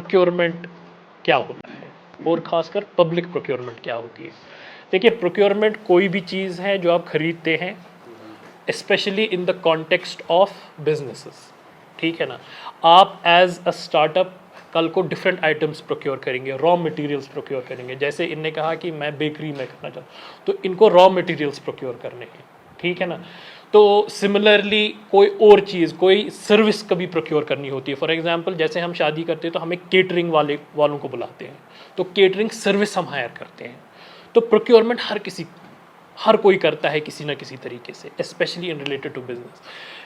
Procurement क्या होता है और खासकर पब्लिक प्रोक्योरमेंट क्या होती है। देखिए, प्रोक्योरमेंट कोई भी चीज़ है जो आप खरीदते हैं, specially in the context of businesses, ठीक है ना। आप एज अ स्टार्टअप कल को डिफरेंट आइटम्स प्रोक्योर करेंगे, रॉ मटेरियल्स प्रोक्योर करेंगे। जैसे इनने कहा कि मैं बेकरी में करना चाहता हूँ, तो इनको रॉ मटेरियल्स प्रोक्योर करने हैं, ठीक है ना। तो सिमिलरली कोई और चीज़, कोई सर्विस कभी प्रोक्योर करनी होती है। फॉर एग्जांपल, जैसे हम शादी करते हैं तो हमें केटरिंग वालों को बुलाते हैं, तो केटरिंग सर्विस हम हायर करते हैं। तो प्रोक्योरमेंट हर कोई करता है किसी ना किसी तरीके से, specially in related to business.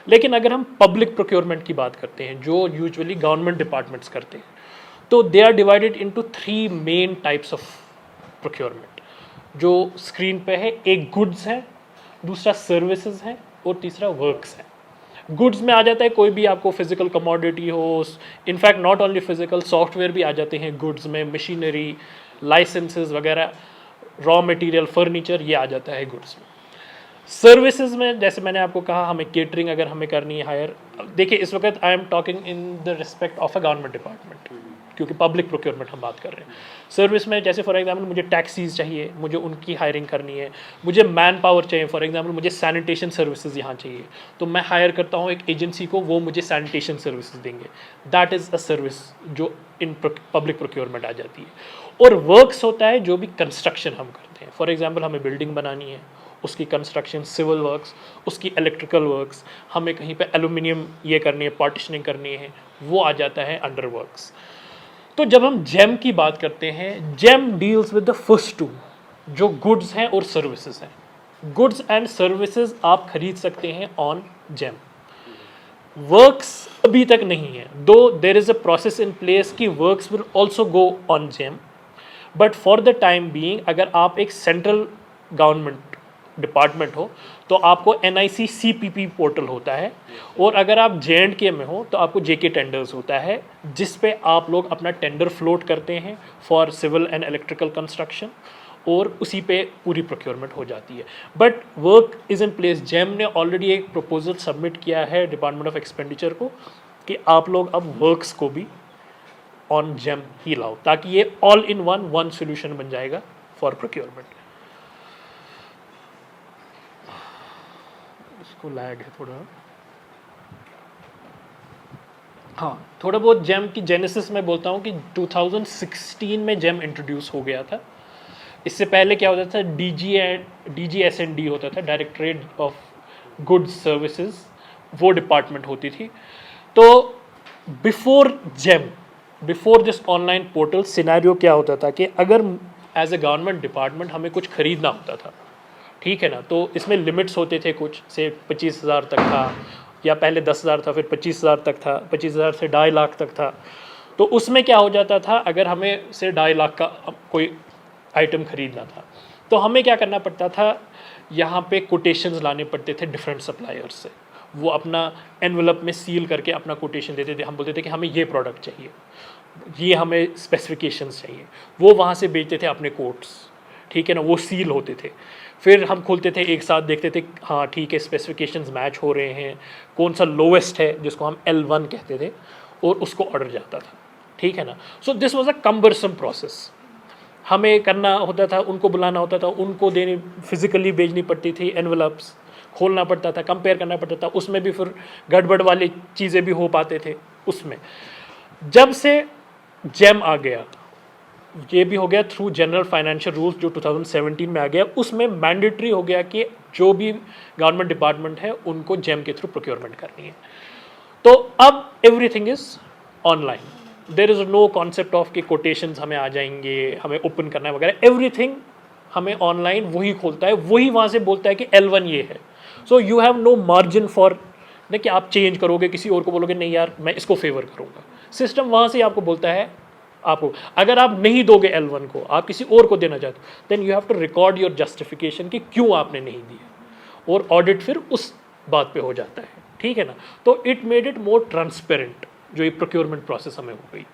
लेकिन अगर हम पब्लिक प्रोक्योरमेंट की बात करते हैं, जो यूजुअली गवर्नमेंट डिपार्टमेंट्स करते हैं, तो they are divided into 3 main types of procurement जो स्क्रीन पे है। एक गुड्स है, दूसरा सर्विसेज है और तीसरा वर्क्स है। गुड्स में आ जाता है कोई भी आपको फिजिकल कमोडिटी हो, in fact not only physical, software भी आ जाते हैं गुड्स में, मशीनरी, लाइसेंसेस वगैरह, रॉ मटेरियल, फर्नीचर, ये आ जाता है गुड्स में। सर्विसेज में जैसे मैंने आपको कहा, हमें केटरिंग अगर हमें करनी है हायर, देखिए इस वक्त I am talking in the respect of a government department, क्योंकि पब्लिक प्रोक्योरमेंट हम बात कर रहे हैं। सर्विस में जैसे फॉर एग्जांपल मुझे टैक्सीज चाहिए, मुझे उनकी हायरिंग करनी है, मुझे मैन पावर चाहिए, फॉर एग्जांपल मुझे सैनिटेशन सर्विसेज यहाँ चाहिए, तो मैं हायर करता हूँ एक एजेंसी को, वो मुझे सैनिटेशन सर्विसेज देंगे। दैट इज़ अ सर्विस जो इन पब्लिक प्रोक्योरमेंट आ जाती है। और वर्क्स होता है जो भी कंस्ट्रक्शन हम करते हैं। फॉर एग्जांपल हमें बिल्डिंग बनानी है, उसकी कंस्ट्रक्शन, सिविल वर्क्स, उसकी इलेक्ट्रिकल वर्क्स, हमें कहीं पे एल्यूमिनियम ये करनी है, पार्टिशनिंग करनी है, वो आ जाता है अंडर वर्क्स। तो जब हम जेम की बात करते हैं, GeM deals with the first two, जो गुड्स हैं और सर्विसेज हैं। गुड्स एंड सर्विसेज आप खरीद सकते हैं ऑन जेम। वर्क्स अभी तक नहीं है, दो there is a process in place की works will also go on GeM, but for the time being अगर आप एक सेंट्रल गवर्नमेंट डिपार्टमेंट हो तो आपको NIC CPP पोर्टल होता है, और अगर आप J&K में हो तो आपको JK टेंडर्स होता है, जिस पे आप लोग अपना टेंडर फ्लोट करते हैं for civil and electrical construction, और उसी पे पूरी प्रोक्योरमेंट हो जाती है। But work is in place. GeM ने ऑलरेडी एक प्रपोजल सबमिट किया है डिपार्टमेंट ऑफ एक्सपेंडिचर को कि आप लोग अब वर्क्स को भी ऑन जेम ही लाओ, ताकि ये ऑल इन वन सोल्यूशन बन जाएगा फॉर प्रोक्योरमेंट। इसको लैग है थोड़ा, हाँ थोड़ा बहुत। जेम की जेनेसिस में बोलता हूँ कि 2016 में जेम इंट्रोड्यूस हो गया था। इससे पहले क्या होता था, DGSND होता था, डायरेक्टरेट ऑफ गुड्स सर्विसेज, वो डिपार्टमेंट होती थी। तो before GeM, before this online portal, scenario क्या होता था कि अगर एज ए गवर्नमेंट डिपार्टमेंट हमें कुछ खरीदना होता था, ठीक है ना, तो इसमें लिमिट्स होते थे कुछ, से 25,000 तक था, या पहले 10,000 था, फिर 25,000 तक था, 25,000 से 2.5 लाख तक था। तो उसमें क्या हो जाता था, अगर हमें से 2.5 लाख का कोई आइटम खरीदना था तो हमें क्या करना पड़ता था, यहाँ पे कोटेशंस लाने पड़ते थे डिफरेंट सप्लायर्स से। वो अपना एनवलप में सील करके अपना कोटेशन देते थे, हम बोलते थे कि हमें ये प्रोडक्ट चाहिए, ये हमें स्पेसिफिकेशंस चाहिए, वो वहाँ से बेचते थे अपने कोट्स, ठीक है ना, वो सील होते थे। फिर हम खोलते थे, एक साथ देखते थे, हाँ ठीक है स्पेसिफिकेशंस मैच हो रहे हैं, कौन सा लोवेस्ट है जिसको हम L1 कहते थे, और उसको ऑर्डर जाता था, ठीक है ना। So this was a cumbersome process. हमें करना होता था, उनको बुलाना होता था, उनको देनी, फिजिकली भेजनी पड़ती थी, एनवलप्स खोलना पड़ता था, कंपेयर करना पड़ता था, उसमें भी फिर गड़बड़ वाली चीज़ें भी हो पाते थे उसमें। जब से जेम आ गया, ये भी हो गया थ्रू जनरल फाइनेंशियल रूल्स जो 2017 में आ गया, उसमें मैंडेटरी हो गया कि जो भी गवर्नमेंट डिपार्टमेंट है उनको जेम के थ्रू प्रोक्योरमेंट करनी है। तो अब everything is online, there is no concept of कि कोटेशंस हमें आ जाएंगे, हमें ओपन करना है वगैरह, एवरीथिंग हमें ऑनलाइन वही खोलता है, वही वहाँ से बोलता है कि L1 ये है। So you have no margin for नहीं कि आप चेंज करोगे, किसी और को बोलोगे नहीं यार मैं इसको फेवर करूँगा, सिस्टम वहाँ से आपको बोलता है। आपको अगर आप नहीं दोगे L1 को, आप किसी और को देना चाहते हो, then you have to record your justification कि क्यों आपने नहीं दिया, और ऑडिट फिर उस बात पे हो जाता है, ठीक है ना। तो it made it more transparent, जो ये प्रोक्योरमेंट प्रोसेस हमें हो गई।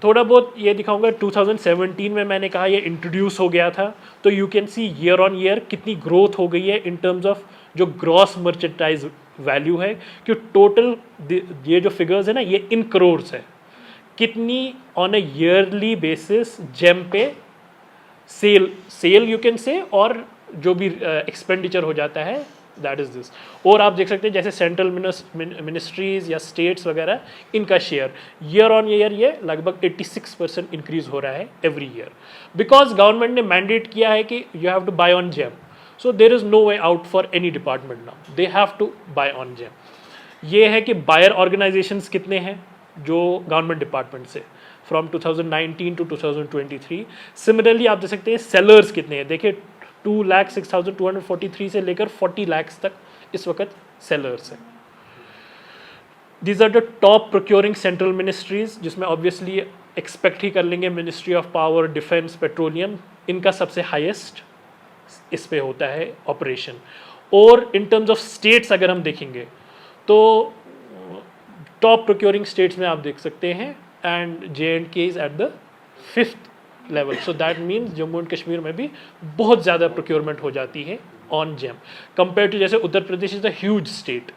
थोड़ा बहुत ये दिखाऊंगा, 2017 में मैंने कहा ये इंट्रोड्यूस हो गया था, तो you can see year on year कितनी ग्रोथ हो गई है इन टर्म्स ऑफ जो ग्रॉस मर्चेंटाइज वैल्यू है, कि टोटल ये जो फिगर्स है ना, ये इन करोर्स है। कितनी on a yearly basis GeM पे सेल यू कैन से, और जो भी एक्सपेंडिचर हो जाता है, दैट इज दिस। और आप देख सकते हैं जैसे सेंट्रल मिनिस्ट्रीज या स्टेट्स वगैरह, इनका शेयर ईयर ऑन ईयर ये लगभग 86% इंक्रीज हो रहा है एवरी ईयर, बिकॉज गवर्नमेंट ने मैंडेट किया है कि you have to buy on GeM. So there is no way out for any department now, they have to buy on GeM. ये है कि बायर ऑर्गेनाइजेशंस कितने हैं जो गवर्नमेंट डिपार्टमेंट से, फ्रॉम 2019 टू 2023। सिमिलरली आप देख सकते हैं सेलर्स कितने हैं, देखिए 2,06,243 से लेकर 40 लाख तक इस वक्त सेलर्स हैं। These are the top procuring central ministries, जिसमें ऑब्वियसली एक्सपेक्ट ही कर लेंगे ministry of power, defence, petroleum, इनका सबसे हाईएस्ट इस पे होता है ऑपरेशन। और इन टर्म्स ऑफ स्टेट्स अगर हम देखेंगे तो टॉप प्रोक्योरिंग स्टेट्स में आप देख सकते हैं, and J&K is at the 5th level. So that means Jammu and Kashmir में भी बहुत ज़्यादा प्रोक्योरमेंट हो जाती है ऑन जेम कंपेयर टू, जैसे Uttar Pradesh is a huge state,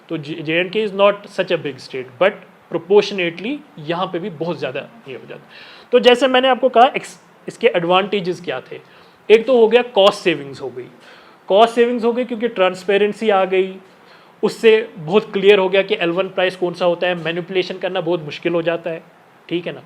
तो J&K is not such a big state, but proportionately यहाँ पे भी बहुत ज़्यादा ये हो जाता है। तो जैसे मैंने आपको कहा इसके एडवांटेजेस क्या थे, एक तो हो गया कॉस्ट सेविंग्स हो गई, कॉस्ट सेविंग्स हो गई क्योंकि ट्रांसपेरेंसी आ गई, उससे बहुत क्लियर हो गया कि L1 प्राइस कौन सा होता है, मैनिपुलेशन करना बहुत मुश्किल हो जाता है, ठीक है ना।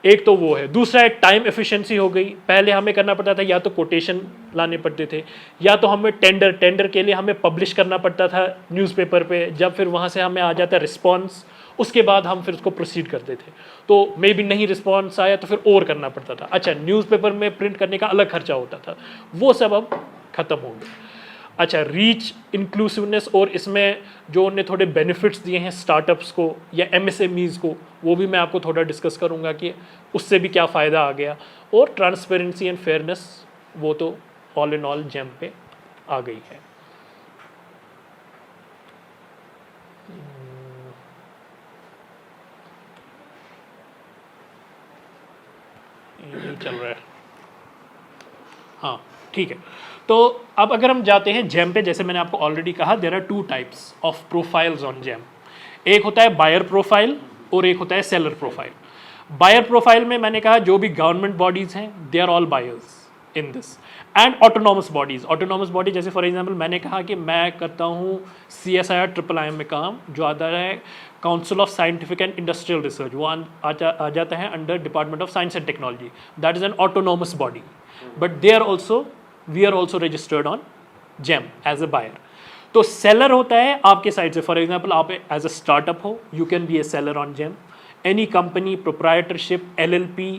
एक तो वो है, दूसरा है टाइम एफिशिएंसी हो गई। पहले हमें करना पड़ता था या तो कोटेशन लाने पड़ते थे, या तो हमें टेंडर के लिए हमें पब्लिश करना पड़ता था न्यूज़पेपर पे, जब फिर वहाँ से हमें आ जाता रिस्पॉन्स, उसके बाद हम फिर उसको प्रोसीड करते थे। तो मे बी नहीं रिस्पॉन्स आया तो फिर और करना पड़ता था, अच्छा न्यूज़पेपर में प्रिंट करने का अलग खर्चा होता था, वो सब अब ख़त्म हो गया। अच्छा, रीच, इंक्लूसिवनेस, और इसमें जो उन्होंने थोड़े बेनिफिट्स दिए हैं स्टार्टअप्स को या MSMEs को, वो भी मैं आपको थोड़ा डिस्कस करूँगा कि उससे भी क्या फ़ायदा आ गया। और ट्रांसपेरेंसी एंड फेयरनेस, वो तो ऑल इन ऑल जेम पे आ गई है। ये चल रहा है, हाँ ठीक है। तो अब अगर हम जाते हैं जेम पे, जैसे मैंने आपको ऑलरेडी कहा, there are 2 types of profiles on GeM. एक होता है बायर प्रोफाइल और एक होता है सेलर प्रोफाइल। बायर प्रोफाइल में मैंने कहा जो भी गवर्नमेंट बॉडीज हैं, they are all buyers in this, and autonomous bodies. Autonomous body जैसे फॉर एग्जांपल मैंने कहा कि मैं करता हूँ CSIR IIIM में काम, जो आता है council of scientific and industrial research, वो आ जाता है under department of science and technology, that is an autonomous body, but they are also, we are also registered on GeM as a buyer. तो सेलर होता है आपके side से, for example आप एज अ स्टार्टअप हो, you can be a seller on GeM. Any company, proprietorship, LLP,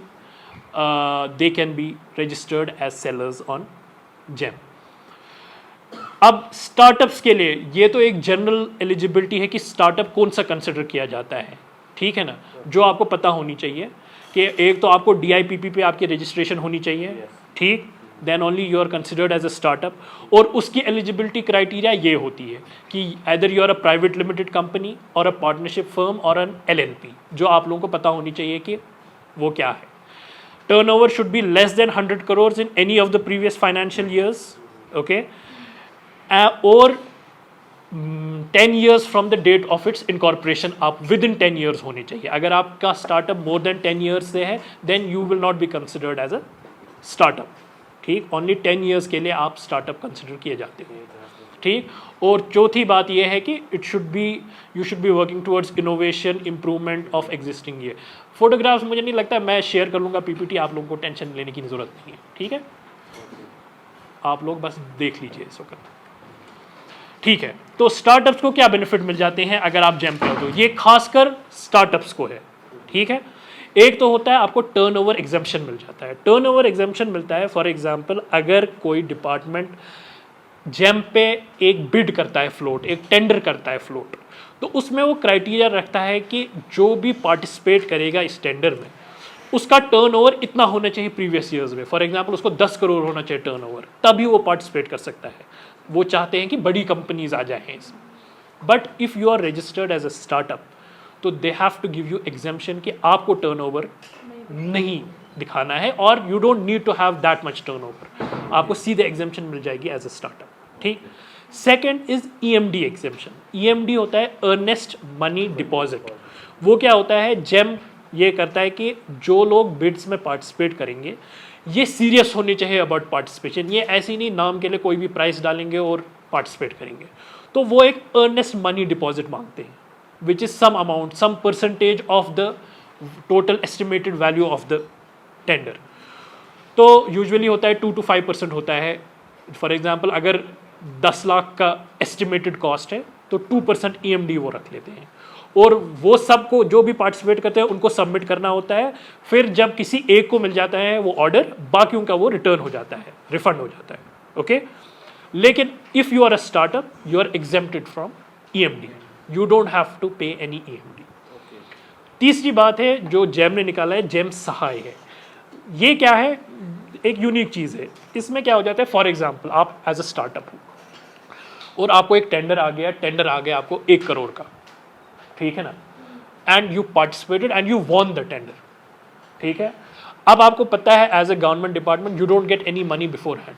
they can be registered as sellers on GEM। अब startups के लिए ये तो एक जनरल एलिजिबिलिटी है कि स्टार्टअप कौन सा कंसिडर किया जाता है, ठीक है ना, जो आपको पता होनी चाहिए कि एक तो आपको DIPP पे आपकी रजिस्ट्रेशन होनी चाहिए, ठीक, then only you are considered as a startup. और उसकी एलिजिबिलिटी क्राइटेरिया ये होती है कि either you are a private limited company और a partnership firm और an LLP, जो आप लोगों को पता होनी चाहिए कि वो क्या है। Turnover should be less than 100 crores in any of the previous financial years, okay, or 10 years from the date of its incorporation, आप within 10 years होने चाहिए। अगर आपका startup more than 10 years से है, then you will not be considered as a startup, ठीक, only 10 years के लिए आप startup consider किए जाते हो, ठीक। और चौथी बात यह है कि it should B, you should be working towards innovation, improvement of existing. ये फोटोग्राफ्स मुझे नहीं लगता, मैं शेयर कर लूँगा PPT, आप लोगों को टेंशन लेने की ज़रूरत नहीं है, ठीक है, आप लोग बस देख लीजिए इस वक्त, ठीक है। तो स्टार्टअप्स को क्या बेनिफिट मिल जाते हैं अगर आप जेम पे हो, तो ये खासकर स्टार्टअप्स को है, ठीक है। एक तो होता है आपको टर्नओवर एग्जम्पशन मिल जाता है। टर्नओवर एग्जम्पशन मिलता है फॉर एग्जांपल अगर कोई डिपार्टमेंट जेम पे एक बिड करता है फ्लोट, एक टेंडर करता है फ्लोट, तो उसमें वो क्राइटेरिया रखता है कि जो भी पार्टिसिपेट करेगा इस टेंडर में उसका टर्नओवर इतना होना चाहिए प्रीवियस ईयर्स में। फॉर एग्जांपल उसको 10 करोड़ होना चाहिए टर्नओवर, तभी वो पार्टिसिपेट कर सकता है। वो चाहते हैं कि बड़ी कंपनीज आ जाएं इसमें। But if you are registered as a startup, तो they have to give you exemption कि आपको टर्नओवर नहीं दिखाना है, और you don't need to have that much turnover, आपको सीधे एग्जम्पशन मिल जाएगी एज अ स्टार्टअप, ठीक। Second is EMD exemption. EMD होता है अर्नेस्ट मनी डिपॉजिट। वो क्या होता है, जेम ये करता है कि जो लोग बिड्स में पार्टिसिपेट करेंगे ये सीरियस होने चाहिए अबाउट पार्टिसिपेशन, ये ऐसे ही नहीं नाम के लिए कोई भी प्राइस डालेंगे और पार्टिसिपेट करेंगे। तो वो एक अर्नेस्ट मनी डिपॉजिट मांगते हैं which is some amount, some percentage of the total estimated value of the tender. तो यूजुअली होता है 2 to 5% होता है। फॉर एग्जांपल अगर 10 लाख का एस्टिमेटेड कॉस्ट है तो 2% EMD वो रख लेते हैं, और वो सबको जो भी पार्टिसिपेट करते हैं उनको सबमिट करना होता है। फिर जब किसी एक को मिल जाता है वो ऑर्डर, बाकियों का वो रिटर्न हो जाता है, रिफंड हो जाता है। ओके, लेकिन if you are a startup you are exempted from EMD, you don't have to pay any EMD। तीसरी बात है जो जेम ने निकाला है, जेम सहाय है। ये क्या है, एक यूनिक चीज है। इसमें क्या हो जाता है, फॉर एग्जाम्पल आप एज अ स्टार्टअप हो और आपको एक टेंडर आ गया आपको 1 करोड़ का, ठीक है ना, and you participated and you won the tender, ठीक है। अब आपको पता है as a government department you don't get any money beforehand,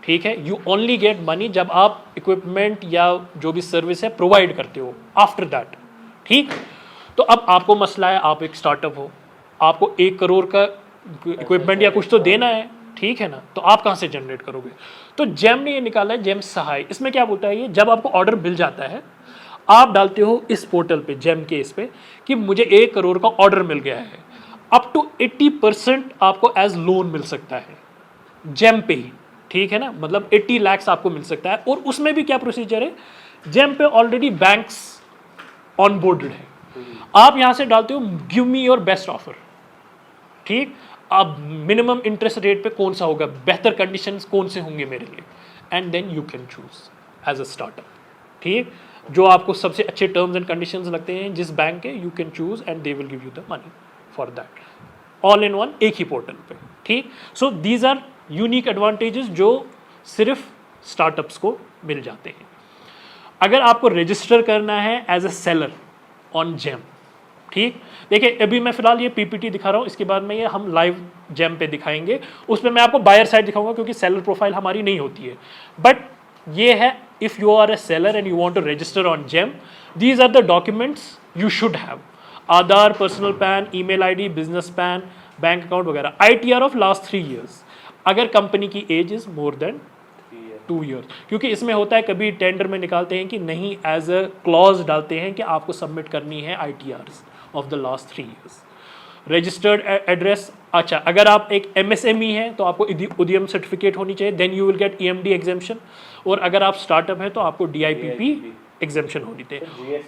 ठीक है। यू ओनली गेट मनी जब आप इक्विपमेंट या जो भी सर्विस है प्रोवाइड करते हो आफ्टर दैट, ठीक। तो अब आपको मसला है, आप एक स्टार्टअप हो, आपको 1 करोड़ का इक्विपमेंट या कुछ तो देना है, ठीक है ना, तो आप कहाँ से जनरेट करोगे। तो जेम ने ये निकाला है, जेम सहाय। इसमें क्या बोलता है, ये जब आपको ऑर्डर मिल जाता है आप डालते हो इस पोर्टल पे, जेम के इस पे, कि मुझे 1 करोड़ का ऑर्डर मिल गया है, अप टू 80% आपको एज लोन मिल सकता है जेम पे ही, ठीक है ना, मतलब 80 लाख आपको मिल सकता है। और उसमें भी क्या प्रोसीजर है, जेम पे ऑलरेडी बैंक्स ऑनबोर्डेड है, आप यहां से डालते हो give me your best offer, ठीक। अब मिनिमम इंटरेस्ट रेट पे कौन सा होगा, बेहतर कंडीशंस कौन से होंगे मेरे लिए, and then you can choose as a startup, ठीक। जो आपको सबसे अच्छे टर्म्स एंड कंडीशंस लगते हैं जिस बैंक के, you can choose and they will give you the money for that, all in one, एक ही पोर्टल पे, ठीक। So these are unique advantages जो सिर्फ स्टार्टअप्स को मिल जाते हैं। अगर आपको रजिस्टर करना है as a seller on GeM, ठीक। देखिए अभी मैं फिलहाल ये PPT दिखा रहा हूँ, इसके बाद में ये हम लाइव जेम पे दिखाएंगे, उसमें मैं आपको बायर साइड दिखाऊंगा क्योंकि सेलर प्रोफाइल हमारी नहीं होती है। बट ये है, if you are a seller and you want to register on GeM, these are the documents you should have: Aadhaar, personal PAN, email ID, business PAN, bank account वगैरह, ITR of last 3 years, अगर company की age is more than 2 years। क्योंकि इसमें होता है कभी tender में निकालते हैं कि नहीं, एज अ क्लॉज डालते हैं कि आपको सबमिट करनी है ITRs of the last 3 years। Registered address, अच्छा अगर आप एक MSME है तो आपको उद्यम सर्टिफिकेट होनी चाहिए, then you will get EMD exemption, और अगर आप स्टार्टअप है तो आपको DIPP एग्जेम्पशन होनी चाहिए।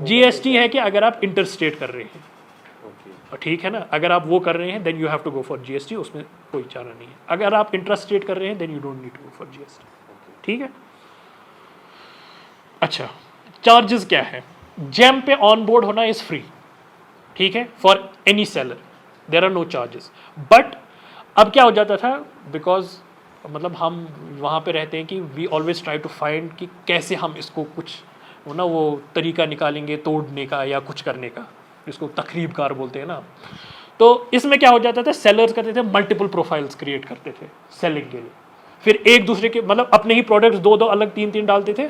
GST है कि अगर आप इंटर स्टेट कर रहे हैं, ठीक है ना, अगर आप वो कर रहे हैं then you have to go for GST, उसमें कोई चारा नहीं है। अगर आप इंटर स्टेट कर रहे हैं then you don't need to go for GST, ठीक है। अच्छा, चार्जेस क्या है, जेम पे ऑन बोर्ड होना इज फ्री, ठीक है, for any seller, there are no charges. But अब क्या हो जाता था, बिकॉज मतलब हम वहाँ पे रहते हैं कि we always try to find कि कैसे हम इसको कुछ वो तरीका निकालेंगे तोड़ने का या कुछ करने का, जिसको तकरीबकार बोलते हैं ना। तो इसमें क्या हो जाता था, सेलर्स करते थे मल्टीपल प्रोफाइल्स क्रिएट करते थे सेलिंग के लिए, फिर एक दूसरे के मतलब अपने ही प्रोडक्ट्स 2-2 अलग 3-3 डालते थे,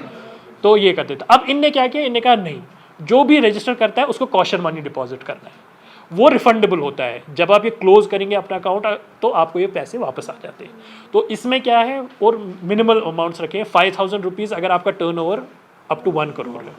तो ये करते थे। अब इनने क्या किया, इनने कहा नहीं, जो भी रजिस्टर करता है उसको कॉशन मनी डिपॉजिट करना है, वो रिफंडेबल होता है, जब आप ये क्लोज करेंगे अपना अकाउंट तो आपको ये पैसे वापस आ जाते हैं। तो इसमें क्या है, और मिनिमल अमाउंट्स रखे हैं, 5,000 रुपीज़ अगर आपका टर्नओवर अप टू 1 करोड़ है,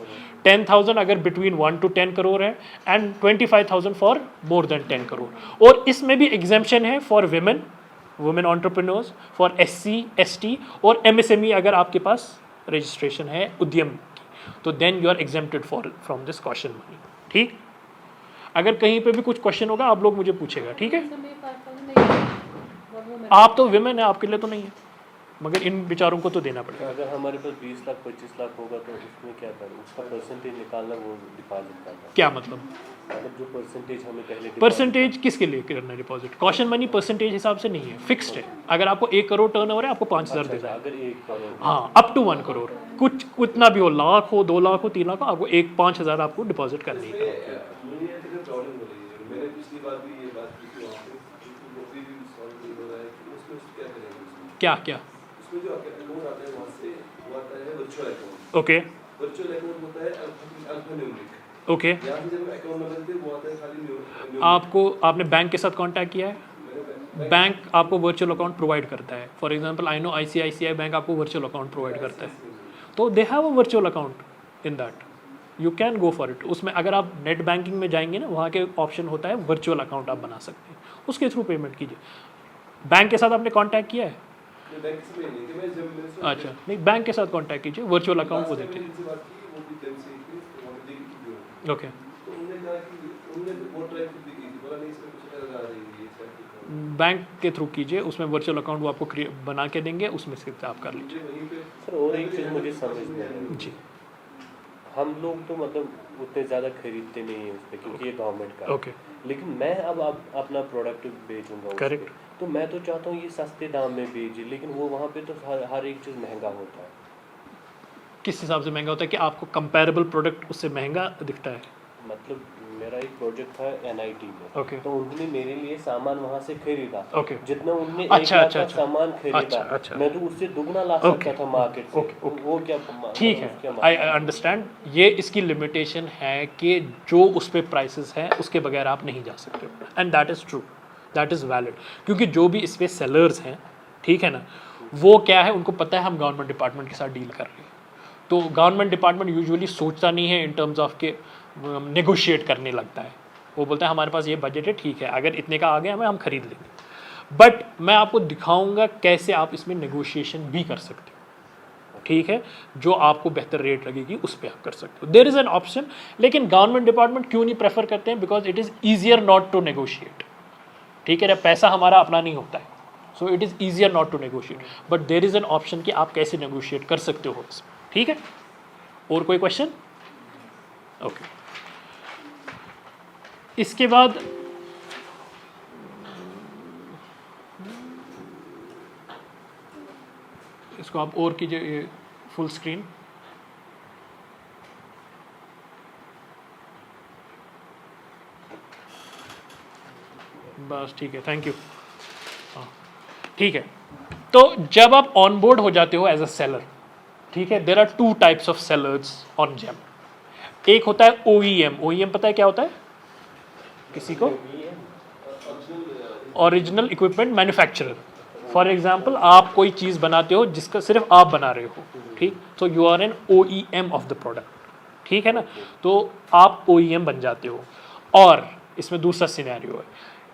10,000 अगर बिटवीन 1 to 10 करोड़ है, and 25,000 for more than 10 crore. और इसमें भी एग्जेम्पशन है for women entrepreneurs, for SC ST और MSME, अगर आपके पास रजिस्ट्रेशन है उद्यम की, तो then you are exempted from this caution money, ठीक। अगर कहीं पे भी कुछ क्वेश्चन होगा आप लोग मुझे पूछेगा, ठीक है। आप तो विमेन है, आपके लिए तो नहीं है, मगर इन बेचारों को तो देना पड़ेगा। अगर हमारे पास 20 लाख 25 लाख होगा तो उसमें क्या करें, उसका परसेंटेज निकालना, वो डिपॉजिट करना, क्या मतलब जो परसेंटेज हमें पहले, परसेंटेज किसके लिए करना है डिपॉजिट, कॉशन मनी परसेंटेज हिसाब से नहीं है, फिक्स्ड है। अगर आपको 1 करोड़ टर्नओवर है आपको 5,000 देना है, अगर 1 करोड़, हाँ, अप टू 1 करोड़, कुछ उतना भी हो, लाख हो, 2 लाख हो, 3 लाख हो, आपको 5,000 आपको डिपॉजिट करनी है। क्या क्या ओके ओके यहाँ से जब अकाउंट नंबर देते हैं वो आता है खाली न्यू आपको आपने बैंक के साथ कांटेक्ट किया है? बैंक आपको वर्चुअल अकाउंट प्रोवाइड करता है. For example I know ICICI bank आपको वर्चुअल अकाउंट प्रोवाइड करता है, तो they have a virtual account in that, you can go for it. उसमें अगर आप नेट बैंकिंग में जाएंगे ना, वहाँ के ऑप्शन होता है वर्चुअल अकाउंट आप बना सकते हैं, उसके थ्रू पेमेंट कीजिए. बैंक के साथ आपने कांटेक्ट किया है? बैंक से नहीं कि मैं जब मेरे से अच्छा, नहीं बैंक के साथ कांटेक्ट कीजिए, वर्चुअल अकाउंट वो देते हैं. जिनसे बात की वो भी दिन से ही वहाँ पे देखी थी. ओके, तो उन्होंने कहा कि उन्होंने वो ट्राई भी की थी, बोला नहीं इसमें कुछ एरर आ रही है सर. बैंक के थ्रू कीजिए, उसमें वर्चुअल अकाउंट वो आपको बना के देंगे, उसमें से आप कर लीजिए. मुझे वहीं पे सर और एक चीज़ मुझे समझ में आई, जी हम लोग तो मतलब उतने ज़्यादा खरीदते नहीं हैं उस पर क्योंकि ये गवर्नमेंट का है। ओके, लेकिन मैं अब अपना प्रोडक्ट बेचूंगा उस पे, Correct. तो मैं तो चाहता हूँ ये सस्ते दाम में बेचे, लेकिन वो वहाँ पे तो हर एक चीज़ महंगा होता है। किस हिसाब से महंगा होता है कि आपको कंपैरेबल प्रोडक्ट उससे महंगा दिखता है? मतलब मेरा एक प्रोजेक्ट था NIT में, ओके. तो उन्होंने मेरे लिए सामान वहाँ से खरीदा, ओके. जितना उनने अच्छा, 1 लाख अच्छा, का अच्छा. सामान खरीदा, अच्छा. मैं तो उससे दुगना ला ओके. सकता था मार्केट से। Okay, okay. तो वो क्या ठीक है, आई अंडरस्टैंड. ये इसकी लिमिटेशन है कि जो उस पे प्राइसेस हैं उसके बगैर आप नहीं जा सकते, and that is true, that is valid. क्योंकि जो भी इस पे सेलर्स हैं, ठीक है ना, वो क्या है, उनको पता है हम गवर्नमेंट डिपार्टमेंट के साथ डील कर रहे हैं. तो गवर्नमेंट डिपार्टमेंट यूजुअली सोचता नहीं है इन टर्म्स ऑफ के नेगोशिएट करने लगता है. वो बोलता है हमारे पास ये बजट है, ठीक है, अगर इतने का आ गया हमें, हम खरीद लेंगे. बट मैं आपको दिखाऊंगा कैसे आप इसमें नेगोशिएशन भी कर सकते हो, ठीक है, जो आपको बेहतर रेट लगेगी उस पर आप कर सकते हो. There is an option. लेकिन गवर्नमेंट डिपार्टमेंट क्यों नहीं प्रेफर करते हैं? Because it is easier not to negotiate. ठीक है, पैसा हमारा अपना नहीं होता है, so it is easier not to negotiate. But there is an option कि आप कैसे नेगोशिएट कर सकते हो इसमें. ठीक है, और कोई क्वेश्चन? ओके. इसके बाद इसको आप और कीजिए, ये फुल स्क्रीन. बस ठीक है, थैंक यू. हाँ ठीक है. तो जब आप ऑन बोर्ड हो जाते हो एज अ सेलर, ठीक है, there are 2 types of sellers on GeM. एक होता है OEM. OEM पता है क्या होता है किसी को? Original equipment manufacturer. For example आप कोई चीज़ बनाते हो जिसका सिर्फ आप बना रहे हो, ठीक, तो you are an OEM of the product. ठीक है ना, तो आप OEM बन जाते हो. और इसमें दूसरा सिनेरियो है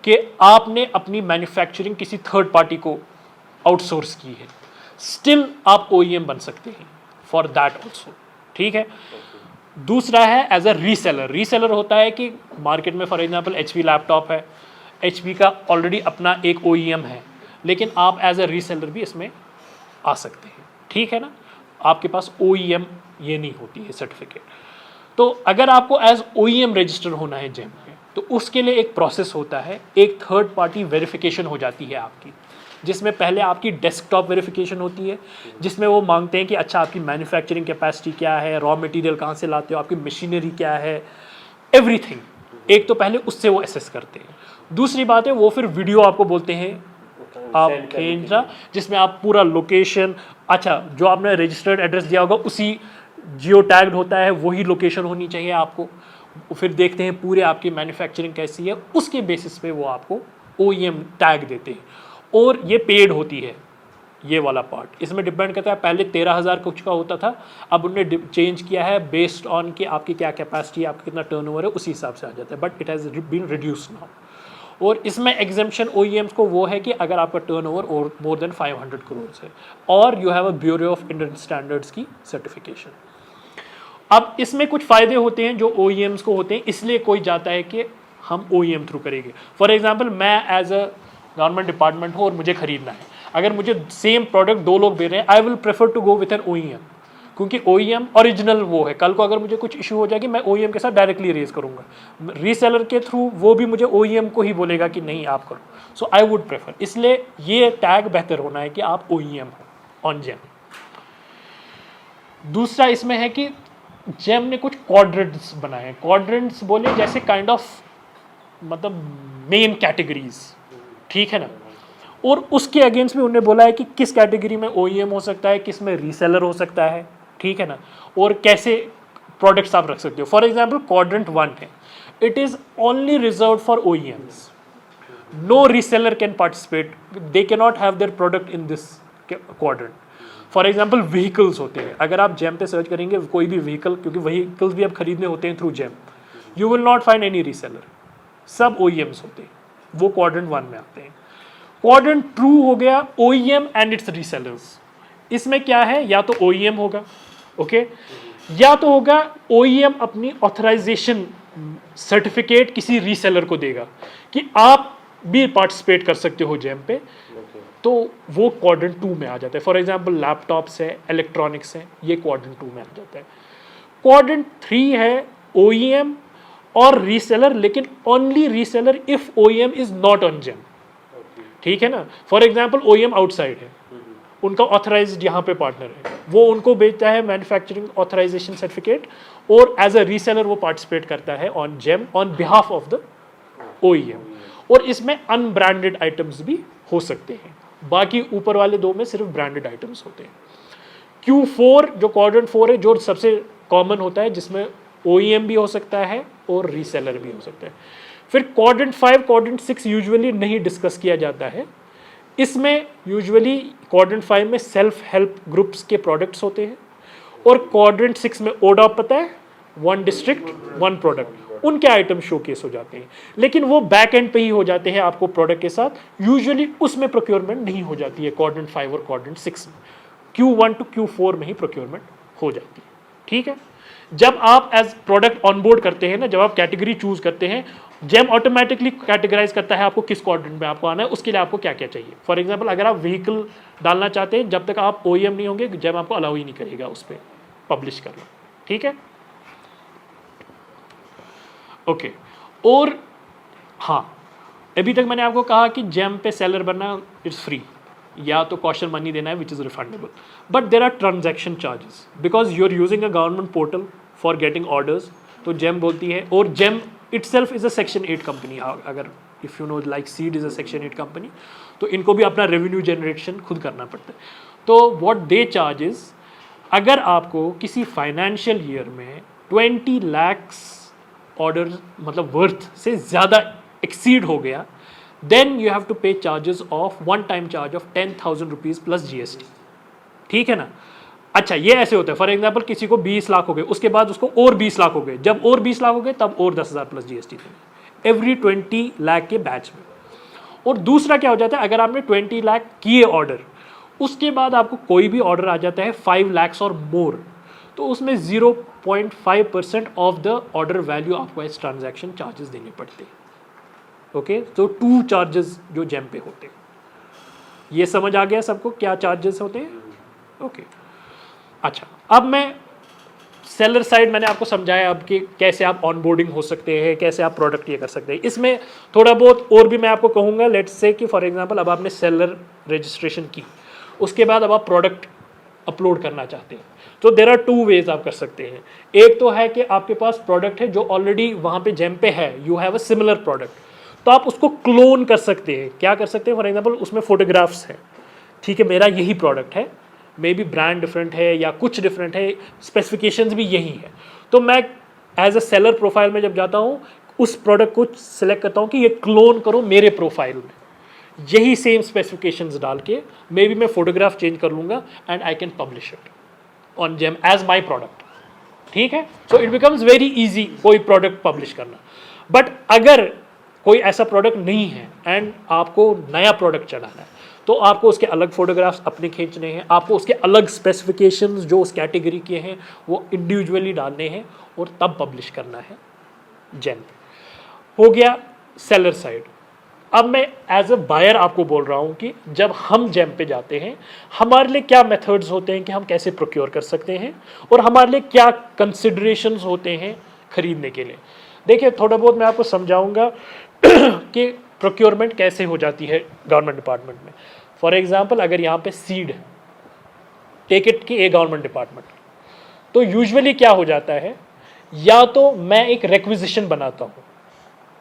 कि आपने अपनी मैन्युफैक्चरिंग किसी थर्ड पार्टी को आउटसोर्स की है, स्टिल आप OEM बन सकते हैं फॉर दैट ऑल्सो. ठीक है. दूसरा है एज अ रीसेलर. रीसेलर होता है कि मार्केट में फॉर एग्जांपल HP लैपटॉप है, HP का ऑलरेडी अपना एक OEM है, लेकिन आप एज अ रीसेलर भी इसमें आ सकते हैं. ठीक है ना, आपके पास OEM ये नहीं होती है सर्टिफिकेट. तो अगर आपको एज OEM रजिस्टर होना है जेम में, तो उसके लिए एक प्रोसेस होता है, एक थर्ड पार्टी वेरिफिकेशन हो जाती है आपकी, जिसमें पहले आपकी डेस्कटॉप वेरिफिकेशन होती है, जिसमें वो मांगते हैं कि अच्छा आपकी मैन्युफैक्चरिंग कैपेसिटी क्या है, रॉ मटेरियल कहाँ से लाते हो, आपकी मशीनरी क्या है, एवरीथिंग. एक तो पहले उससे वो एसेस करते हैं. दूसरी बात है वो फिर वीडियो आपको बोलते हैं आप खींचना, जिसमें आप पूरा लोकेशन, अच्छा जो आपने रजिस्टर्ड एड्रेस दिया होगा उसी जियो टैग्ड होता है, वही लोकेशन होनी चाहिए आपको. फिर देखते हैं पूरे आपकी मैन्युफैक्चरिंग कैसी है, उसके बेसिस पे वो आपको OEM टैग देते हैं. और ये पेड होती है, ये वाला पार्ट इसमें डिपेंड करता है. पहले 13,000 कुछ का होता था, अब उन्होंने चेंज किया है बेस्ड ऑन कि आपकी क्या कैपेसिटी है, आपका कितना टर्नओवर है, उसी हिसाब से आ जाता है. But it has been reduce now. और इसमें एग्जेम्पशन OEMs को वो है कि अगर आपका टर्नओवर और मोर देन 500 करोड़ है और you have a bureau of Indian standards की सर्टिफिकेशन. अब इसमें कुछ फ़ायदे होते हैं जो OEMs को होते हैं, इसलिए कोई जाता है कि हम OEM थ्रू करेंगे. फॉर एग्जांपल मैं एज अ गवर्नमेंट डिपार्टमेंट हूँ और मुझे खरीदना है, अगर मुझे सेम प्रोडक्ट 2 लोग दे रहे हैं, I will prefer to go with an OEM, क्योंकि OEM ओरिजिनल वो है. कल को अगर मुझे कुछ इशू हो जाएगी, मैं OEM के साथ डायरेक्टली रेज करूँगा. रीसेलर के थ्रू वो भी मुझे OEM को ही बोलेगा कि नहीं आप करो. सो आई वुड प्रेफर, इसलिए ये टैग बेहतर होना है कि आप OEM हो ऑन जेम. दूसरा इसमें है कि जेम ने कुछ क्वाड्रेंट्स बनाए हैं. क्वाड्रेंट्स बोले जैसे काइंड ऑफ मतलब मेन कैटेगरीज, ठीक है ना, और उसके अगेंस्ट में उन्होंने बोला है कि किस कैटेगरी में OEM हो सकता है, किस में रीसेलर हो सकता है, ठीक है ना, और कैसे प्रोडक्ट्स आप रख सकते हो। फॉर एग्जाम्पल क्वाड्रेंट 1 है, it is only reserve for OEMs, no reseller can participate, they cannot have their product in this quadrant. For example vehicles होते हैं, अगर आप जेम पे सर्च करेंगे कोई भी व्हीकल, क्योंकि व्हीकल्स भी अब खरीदने होते हैं through GeM, you will not find any reseller, सब OEMs होते हैं, वो क्वाड्रेंट 1 में आते हैं। क्वाड्रेंट 2 हो गया OEM एंड इट्स रीसेलर्स। इसमें क्या है, या तो OEM होगा, ओके, या तो होगा OEM अपनी ऑथराइजेशन सर्टिफिकेट किसी रीसेलर को देगा कि आप भी पार्टिसिपेट कर सकते हो जेम पे, तो वो क्वाड्रेंट 2 में आ जाता है। फॉर एग्जांपल लैपटॉप्स है, इलेक्ट्रॉनिक्स है, ये क्वाड्रेंट 2 में आ जाता है। क्वाड्रेंट 3 है OEM और रीसेलर, लेकिन only reseller if OEM is not on GeM, ठीक है ना। फॉर एग्जांपल OEM आउटसाइड है, उनका ऑथराइज्ड यहाँ पे पार्टनर है, वो उनको बेचता है मैन्युफैक्चरिंग ऑथराइजेशन सर्टिफिकेट, और एज अ रीसेलर वो पार्टिसिपेट करता है on GeM on behalf of the OEM। और इसमें अनब्रांडेड आइटम्स भी हो सकते हैं, बाकी ऊपर वाले 2 में सिर्फ ब्रांडेड आइटम्स होते हैं। Q4 जो क्वाड्रेंट 4 है, जो सबसे कॉमन होता है, जिसमें OEM भी हो सकता है और रीसेलर भी हो सकता है। फिर क्वाड्रेंट 5, क्वाड्रेंट 6 यूजुअली नहीं डिस्कस किया जाता है। इसमें यूजुअली क्वाड्रेंट 5 में सेल्फ हेल्प ग्रुप्स के प्रोडक्ट्स होते हैं, और क्वाड्रेंट 6 में ODOP पता है, 1 डिस्ट्रिक्ट 1 प्रोडक्ट, उनके आइटम शोकेस हो जाते हैं, लेकिन वो बैक एंड पे ही हो जाते हैं आपको प्रोडक्ट के साथ, यूजुअली उसमें प्रोक्योरमेंट नहीं हो जाती है क्वाड्रेंट 5 और क्वाड्रेंट 6 में, Q1 to Q4 में ही प्रोक्योरमेंट हो जाती है, ठीक है। जब आप एज प्रोडक्ट ऑनबोर्ड करते हैं ना, जब आप कैटेगरी चूज करते हैं, जेम ऑटोमेटिकली कैटेगराइज करता है आपको किस क्वाड्रेंट में आपको आना है, उसके लिए आपको क्या क्या चाहिए। फॉर एग्जांपल अगर आप व्हीकल डालना चाहते हैं, जब तक आप OEM नहीं होंगे, जेम आपको अलाउ ही नहीं करेगा उस पर पब्लिश करना, ठीक है, ओके। और हाँ, अभी तक मैंने आपको कहा कि जेम पे सेलर बनना इट्स फ्री, या तो कॉशन मनी देना है which is refundable, but there are transaction charges because you are using a government portal for getting orders. तो जेम बोलती है, और GeM itself is a Section 8 company, अगर if you know like seed is a Section 8 company, तो इनको भी अपना revenue generation खुद करना पड़ता है। तो व्हाट दे चार्ज इज, अगर आपको किसी फाइनेंशियल ईयर में 20 लाख ऑर्डर मतलब वर्थ से ज़्यादा एक्सीड हो गया, देन यू हैव टू पे charges of 1 time charge of 10,000 rupees plus GST, ठीक है ना। अच्छा, ये ऐसे होता है, फॉर एग्जांपल किसी को 20 लाख हो गए, उसके बाद उसको और 20 लाख हो गए, जब और 20 लाख हो गए तब और 10,000 प्लस GST देंगे एवरी 20 लाख के बैच में। और दूसरा क्या हो जाता है, अगर आपने 20 लाख किए ऑर्डर, उसके बाद आपको कोई भी ऑर्डर आ जाता है 5 लाख और मोर, तो उसमें 0.5% ऑफ द ऑर्डर वैल्यू आपको एज ट्रांजैक्शन चार्जेस देने पड़ते हैं, ओके। तो 2 चार्जेस जो जेम पे होते हैं, ये समझ आ गया सबको क्या चार्जेस होते हैं, ओके। अच्छा, अब मैं सेलर साइड मैंने आपको समझाया अब कि कैसे आप ऑनबोर्डिंग हो सकते हैं, कैसे आप प्रोडक्ट ये कर सकते हैं। इसमें थोड़ा बहुत और भी मैं आपको कहूँगा। लेट्स से कि फॉर एग्जांपल अब आपने सेलर रजिस्ट्रेशन की, उसके बाद अब आप प्रोडक्ट अपलोड करना चाहते हैं, तो देर आर 2 वेज आप कर सकते हैं। एक तो है कि आपके पास प्रोडक्ट है जो ऑलरेडी वहाँ पे जेम पे है, you have a similar product, तो आप उसको क्लोन कर सकते हैं। क्या कर सकते हैं, फॉर एग्जाम्पल उसमें फोटोग्राफ्स हैं, ठीक है, मेरा यही प्रोडक्ट है, मे बी ब्रांड डिफरेंट है या कुछ डिफरेंट है, स्पेसिफिकेशंस भी यही है, तो मैं एज अ सेलर प्रोफाइल में जब जाता हूँ उस प्रोडक्ट को सिलेक्ट करता हूँ कि ये क्लोन करो मेरे प्रोफाइल में, यही सेम स्पेसिफिकेशंस डाल के मे बी मैं फोटोग्राफ चेंज कर लूँगा and I can publish it on GeM as my product, ठीक है। So it becomes very easy कोई प्रोडक्ट पब्लिश करना। बट अगर कोई ऐसा प्रोडक्ट नहीं है एंड आपको नया प्रोडक्ट चलाना है, तो आपको उसके अलग फोटोग्राफ्स अपने खींचने हैं, आपको उसके अलग स्पेसिफिकेशंस जो उस कैटेगरी के हैं वो इंडिविजुअली डालने हैं और तब पब्लिश करना है जेम। हो गया सेलर साइड। अब मैं एज अ बायर आपको बोल रहा हूँ कि जब हम जेम पे जाते हैं हमारे लिए क्या मेथड्स होते हैं कि हम कैसे प्रोक्योर कर सकते हैं, और हमारे लिए क्या कंसिडरेशंस होते हैं खरीदने के लिए। देखिए, थोड़ा बहुत मैं आपको समझाऊंगा कि प्रोक्योरमेंट कैसे हो जाती है गवर्नमेंट डिपार्टमेंट में। फॉर एग्जांपल अगर यहाँ पे सीड है, टेक इट कि ए गवर्नमेंट डिपार्टमेंट, तो यूजुअली क्या हो जाता है, या तो मैं एक रिक्विजिशन बनाता हूँ,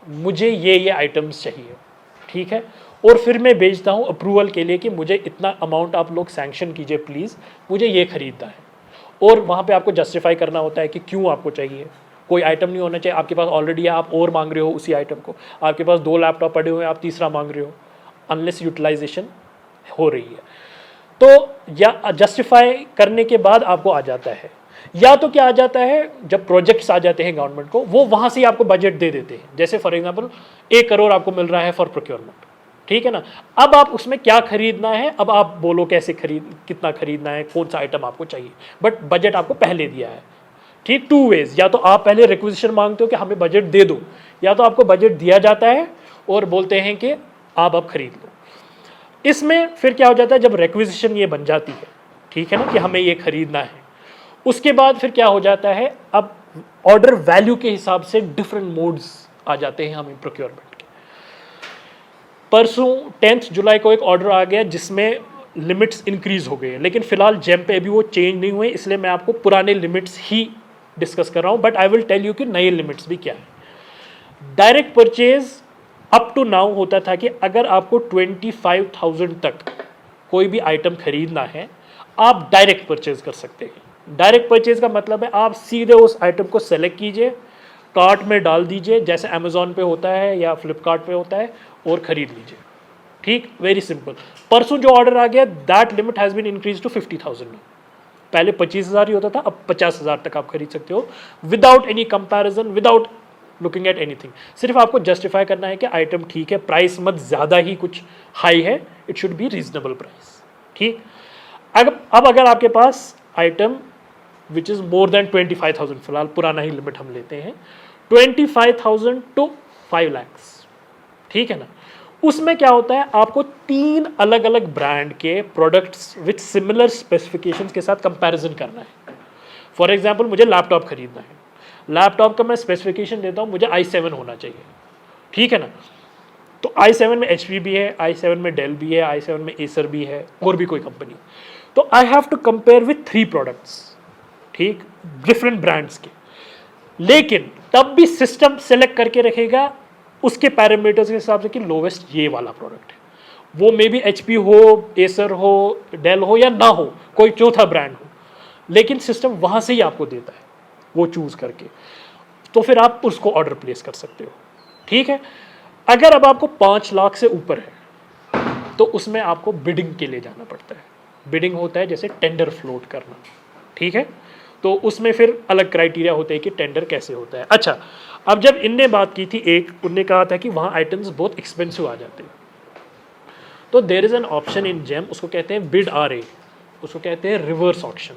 मुझे ये आइटम्स चाहिए, ठीक है, और फिर मैं भेजता हूँ अप्रूवल के लिए कि मुझे इतना अमाउंट आप लोग सैंक्शन कीजिए प्लीज़, मुझे ये खरीदना है। और वहाँ पे आपको जस्टिफाई करना होता है कि क्यों आपको चाहिए। कोई आइटम नहीं होना चाहिए आपके पास ऑलरेडी है, आप और मांग रहे हो उसी आइटम को, आपके पास 2 लैपटॉप पड़े हुए हैं, आप तीसरा मांग रहे हो, अनलेस यूटिलाइजेशन हो रही है। तो या जस्टिफाई करने के बाद आपको आ जाता है, या तो क्या आ जाता है, जब प्रोजेक्ट्स आ जाते हैं गवर्नमेंट को, वो वहाँ से ही आपको बजट दे देते हैं। जैसे फॉर एग्जांपल 1 करोड़ आपको मिल रहा है फॉर प्रोक्योरमेंट, ठीक है ना। अब आप उसमें क्या खरीदना है, अब आप बोलो कैसे कितना खरीदना है, कौन सा आइटम आपको चाहिए, बट बजट आपको पहले दिया है, ठीक। 2 वेज, या तो आप पहले रिक्विजिशन मांगते हो कि हमें बजट दे दो, या तो आपको बजट दिया जाता है और बोलते हैं कि आप अब खरीद लो। इसमें फिर क्या हो जाता है, जब रिक्विजिशन ये बन जाती है, ठीक है ना, कि हमें ये खरीदना है, उसके बाद फिर क्या हो जाता है, अब ऑर्डर वैल्यू के हिसाब से डिफरेंट मोड्स आ जाते हैं हमें प्रोक्योरमेंट के। परसों 10 जुलाई को एक ऑर्डर आ गया जिसमें लिमिट्स इंक्रीज हो गए हैं, लेकिन फिलहाल जेम पे अभी वो चेंज नहीं हुए, इसलिए मैं आपको पुराने लिमिट्स ही डिस्कस कर रहा हूं, but I will tell you कि नए लिमिट्स भी क्या है। Direct purchase up to now होता था कि अगर आपको 25,000 तक कोई भी आइटम खरीदना है, आप डायरेक्ट परचेज कर सकते हैं। डायरेक्ट परचेज का मतलब है आप सीधे उस आइटम को सेलेक्ट कीजिए, कार्ट में डाल दीजिए, जैसे अमेजोन पे होता है या फ्लिपकार्ट पे होता है, और खरीद लीजिए, ठीक, वेरी सिंपल। परसों जो ऑर्डर आ गया, that limit has been increase to 50,000। पहले 25,000 ही होता था, अब 50,000 तक आप खरीद सकते हो, without any comparison, without looking at anything. सिर्फ आपको जस्टिफाई करना है कि आइटम ठीक है, प्राइस मत ज़्यादा ही कुछ हाई है, it should be reasonable price, ठीक। अब अगर आपके पास item which is more than 25,000, फिलहाल पुराना ही लिमिट हम लेते हैं, 25,000 टू 5 lakhs, ठीक है ना, उसमें क्या होता है, आपको 3 अलग अलग ब्रांड के प्रोडक्ट्स विथ सिमिलर स्पेसिफिकेशंस के साथ कंपैरिजन करना है। फॉर एग्जांपल मुझे लैपटॉप खरीदना है, लैपटॉप का मैं स्पेसिफिकेशन देता हूँ, मुझे i7 होना चाहिए, ठीक है ना। तो i7 में HP भी है, i7 में डेल भी है, i7 में एसर भी है, और भी कोई कंपनी। तो I have to compare with 3 products, ठीक, डिफरेंट ब्रांड्स के, लेकिन तब भी सिस्टम सेलेक्ट करके रखेगा उसके पैरामीटर्स के हिसाब से कि लोवेस्ट ये वाला प्रोडक्ट है, वो मे बी HP हो, एसर हो, डेल हो या ना हो, कोई चौथा ब्रांड हो, लेकिन सिस्टम वहाँ से ही आपको देता है वो चूज़ करके, तो फिर आप उसको ऑर्डर प्लेस कर सकते हो, ठीक है। अगर अब आपको 5 लाख से ऊपर है तो उसमें आपको बिडिंग के लिए जाना पड़ता है। बिडिंग होता है जैसे टेंडर फ्लोट करना, ठीक है, तो उसमें फिर अलग क्राइटेरिया होते हैं कि टेंडर कैसे होता है। अच्छा, अब जब इनने बात की थी, उनने कहा था कि वहाँ आइटम्स बहुत एक्सपेंसिव आ जाते हैं, तो there is an option in GeM, उसको कहते हैं बिड RA, उसको कहते हैं रिवर्स ऑक्शन।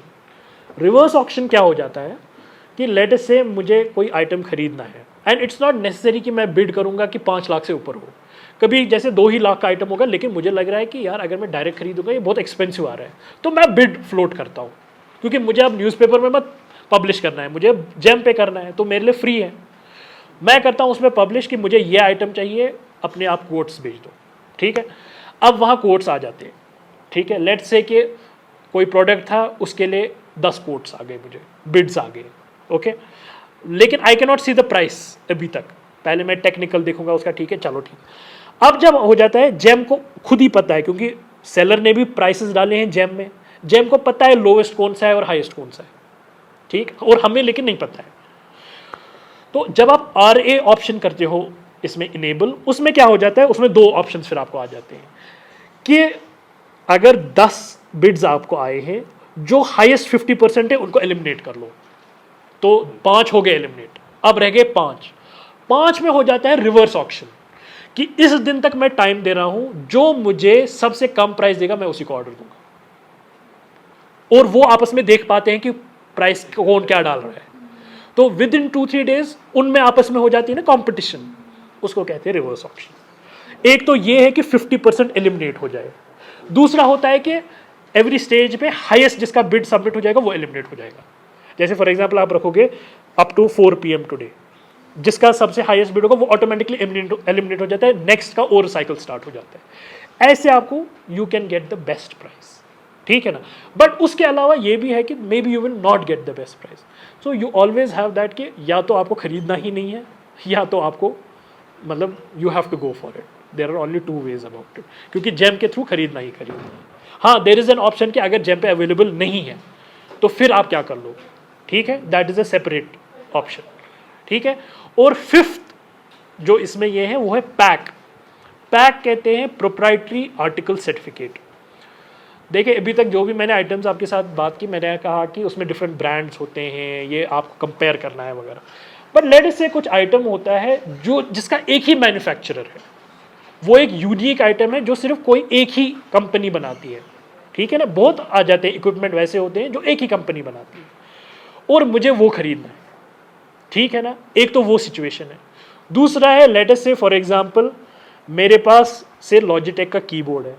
रिवर्स ऑक्शन क्या हो जाता है कि लेट अस से मुझे कोई आइटम खरीदना है, एंड इट्स नॉट नेसेसरी कि मैं बिड करूँगा कि 5 लाख से ऊपर हो, कभी जैसे 2 ही लाख का आइटम होगा, लेकिन मुझे लग रहा है कि यार अगर मैं डायरेक्ट खरीदूंगा ये बहुत एक्सपेंसिव आ रहा है, तो मैं बिड फ्लोट करता हूँ, क्योंकि मुझे अब न्यूज़पेपर में मत पब्लिश करना है, मुझे जेम पे करना है, तो मेरे लिए फ्री है। मैं करता हूँ उसमें पब्लिश कि मुझे ये आइटम चाहिए, अपने आप कोट्स भेज दो, ठीक है। अब वहाँ कोट्स आ जाते हैं, ठीक है। लेट्स से कि कोई प्रोडक्ट था, उसके लिए 10 कोट्स आ गए, मुझे बिड्स आ गए, ओके, लेकिन I can not see the price अभी तक, पहले मैं टेक्निकल देखूंगा उसका, ठीक है, चलो ठीक। अब जब हो जाता है, जेम को खुद ही पता है, क्योंकि सेलर ने भी प्राइसेस डाले हैं जेम में, जेम को पता है लोवेस्ट कौन सा है और हाईएस्ट कौन सा है, ठीक, और हमें लेकिन नहीं पता है। तो जब आप RA ऑप्शन करते हो इसमें इनेबल, उसमें क्या हो जाता है, उसमें 2 ऑप्शंस फिर आपको आ जाते हैं कि अगर 10 बिड्स आपको आए हैं, जो हाईएस्ट 50% है उनको एलिमिनेट कर लो, तो 5 हो गए एलिमिनेट, अब रह गए 5 में हो जाता है रिवर्स ऑक्शन, कि इस दिन तक मैं टाइम दे रहा हूं, जो मुझे सबसे कम प्राइस देगा मैं उसी को ऑर्डर दूंगा, और वो आपस में देख पाते हैं कि प्राइस कौन क्या डाल रहा है, तो विद इन 2-3 डेज उनमें आपस में हो जाती है ना कॉम्पिटिशन, उसको कहते हैं रिवर्स ऑक्शन। एक तो ये है कि 50% एलिमिनेट हो जाए, दूसरा होता है कि एवरी स्टेज पे हाईएस्ट जिसका बिड सबमिट हो जाएगा वो एलिमिनेट हो जाएगा। जैसे फॉर एग्जांपल आप रखोगे अप टू 4 PM टुडे, जिसका सबसे हाईएस्ट बिड होगा वो ऑटोमेटिकली एलिमिनेट हो जाता है, नेक्स्ट का और साइकिल स्टार्ट हो जाता है। ऐसे आपको you can get the best price, ठीक है ना। बट उसके अलावा ये भी है कि may be you will not get the best price, so you always have that कि या तो आपको खरीदना ही नहीं है, या तो आपको मतलब you have to go for it, there are only 2 ways about it, क्योंकि जेम के थ्रू खरीदना ही खरीदना है। हाँ, देयर इज एन ऑप्शन कि अगर जेम पे अवेलेबल नहीं है तो फिर आप क्या कर लो, ठीक है, that is a separate option, ठीक है। और फिफ्थ जो इसमें ये है वो है पैक। पैक कहते हैं प्रोप्राइटरी आर्टिकल सर्टिफिकेट। देखिए अभी तक जो भी मैंने आइटम्स आपके साथ बात की, मैंने कहा कि उसमें डिफरेंट ब्रांड्स होते हैं, ये आपको कंपेयर करना है वगैरह, बट लेट अस से कुछ आइटम होता है जो जिसका एक ही मैन्युफैक्चरर है, वो एक यूनिक आइटम है जो सिर्फ कोई एक ही कंपनी बनाती है, ठीक है ना। बहुत आ जाते हैं इक्विपमेंट वैसे होते हैं जो एक ही कंपनी बनाती है और मुझे वो खरीदना है, ठीक है ना। एक तो वो सिचुएशन है। दूसरा है लेट अस से फॉर एग्जांपल मेरे पास से लॉजिटेक का कीबोर्ड है,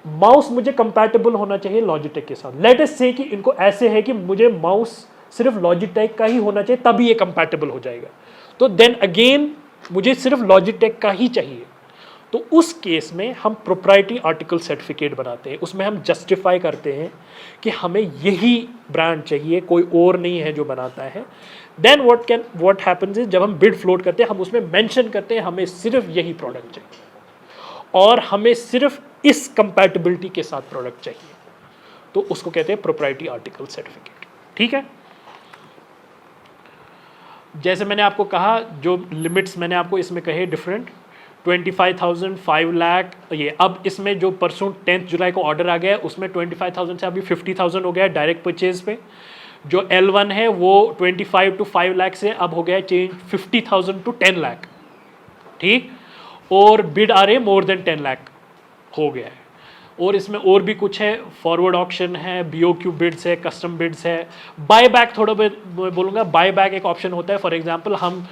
माउस मुझे कंपैटिबल होना चाहिए लॉजिटेक के साथ। लेट अस से कि इनको ऐसे है कि मुझे माउस सिर्फ लॉजिटेक का ही होना चाहिए तभी ये कंपैटिबल हो जाएगा, तो देन अगेन मुझे सिर्फ लॉजिटेक का ही चाहिए। तो उस केस में हम प्रोप्राइटरी आर्टिकल सर्टिफिकेट बनाते हैं, उसमें हम जस्टिफाई करते हैं कि हमें यही ब्रांड चाहिए, कोई और नहीं है जो बनाता है। देन व्हाट हैपेंस इज, जब हम बिड फ्लोट करते हैं हम उसमें मेंशन करते हैं हमें सिर्फ यही प्रोडक्ट चाहिए और हमें सिर्फ इस कंपैटिबिलिटी के साथ प्रोडक्ट चाहिए, तो उसको कहते हैं प्रोप्राइटरी आर्टिकल सर्टिफिकेट, ठीक है। जैसे मैंने आपको कहा जो लिमिट्स मैंने आपको इसमें कहे डिफरेंट, 25,000, 5 लाख, ये अब इसमें जो परसों 10 जुलाई को ऑर्डर आ गया है उसमें 25,000 से अभी 50,000 हो गया है डायरेक्ट परचेज पे। जो L1 है वो 25 to 5 लाख से अब हो गया है चेंज 50,000 to 10 लाख, ठीक। और बिड आ रहे हैं मोर देन 10 लाख हो गया है। और इसमें और भी कुछ है, फॉरवर्ड ऑप्शन है, BOQ बिड्स है, कस्टम बिड्स है, बाय बैक थोड़ा मैं बोलूँगा। बाय बैक एक ऑप्शन होता है, फॉर एग्जांपल हम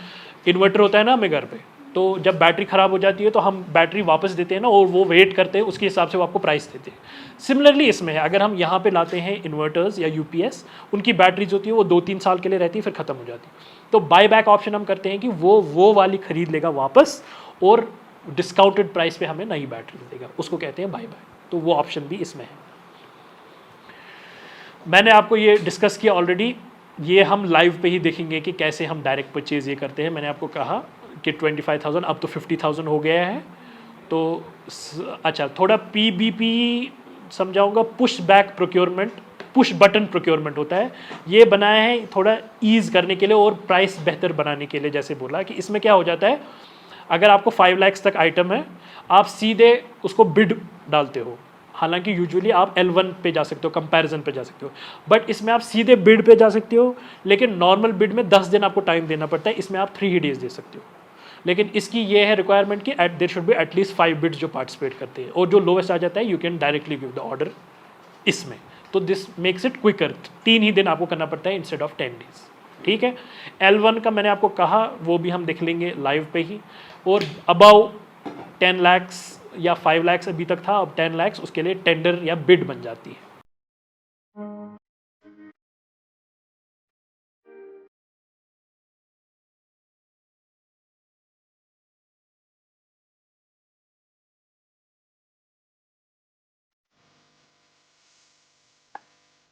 इन्वर्टर होता है ना हमें घर पे, तो जब बैटरी ख़राब हो जाती है तो हम बैटरी वापस देते हैं ना, और वो वेट करते हैं, उसके हिसाब से वो आपको प्राइस देते हैं। सिमिलरली इसमें है, अगर हम यहाँ पे लाते हैं इन्वर्टर्स या UPS, उनकी बैटरीज होती है वो 2-3 साल के लिए रहती है फिर ख़त्म हो जाती है, तो बाय बैक ऑप्शन हम करते हैं कि वो वाली खरीद लेगा वापस और डिस्काउंटेड प्राइस पे हमें नई बैटरी देगा, उसको कहते हैं बाय बैक। तो वो ऑप्शन भी इसमें है। मैंने आपको ये डिस्कस किया ऑलरेडी, ये हम लाइव पे ही देखेंगे कि कैसे हम डायरेक्ट परचेज ये करते हैं। मैंने आपको कहा कि 25,000 अब तो 50,000 हो गया है। तो अच्छा थोड़ा PBP समझाऊंगा, push back procurement, push button procurement होता है, ये बनाया है थोड़ा ईज करने के लिए और प्राइस बेहतर बनाने के लिए। जैसे बोला कि इसमें क्या हो जाता है, अगर आपको 5 लाख तक आइटम है आप सीधे उसको बिड डालते हो, हालांकि यूजुअली आप L1 पे जा सकते हो, कंपैरिजन पे जा सकते हो, बट इसमें आप सीधे बिड पे जा सकते हो। लेकिन नॉर्मल बिड में 10 दिन आपको टाइम देना पड़ता है, इसमें आप 3 ही डेज दे सकते हो। लेकिन इसकी ये है रिक्वायरमेंट कि there should be at least 5 bids जो पार्टिसिपेट करते हैं, और जो लोवेस्ट आ जाता है you can directly give the order इसमें। तो दिस मेक्स इट क्विकर, 3 ही दिन आपको करना पड़ता है इंस्टेड ऑफ 10 डेज, ठीक है। L1 का मैंने आपको कहा, वो भी हम देख लेंगे लाइव पे ही। और अबाउ 10 लाख या 5 लाख अभी तक था, अब 10 लाख उसके लिए टेंडर या बिड बन जाती है।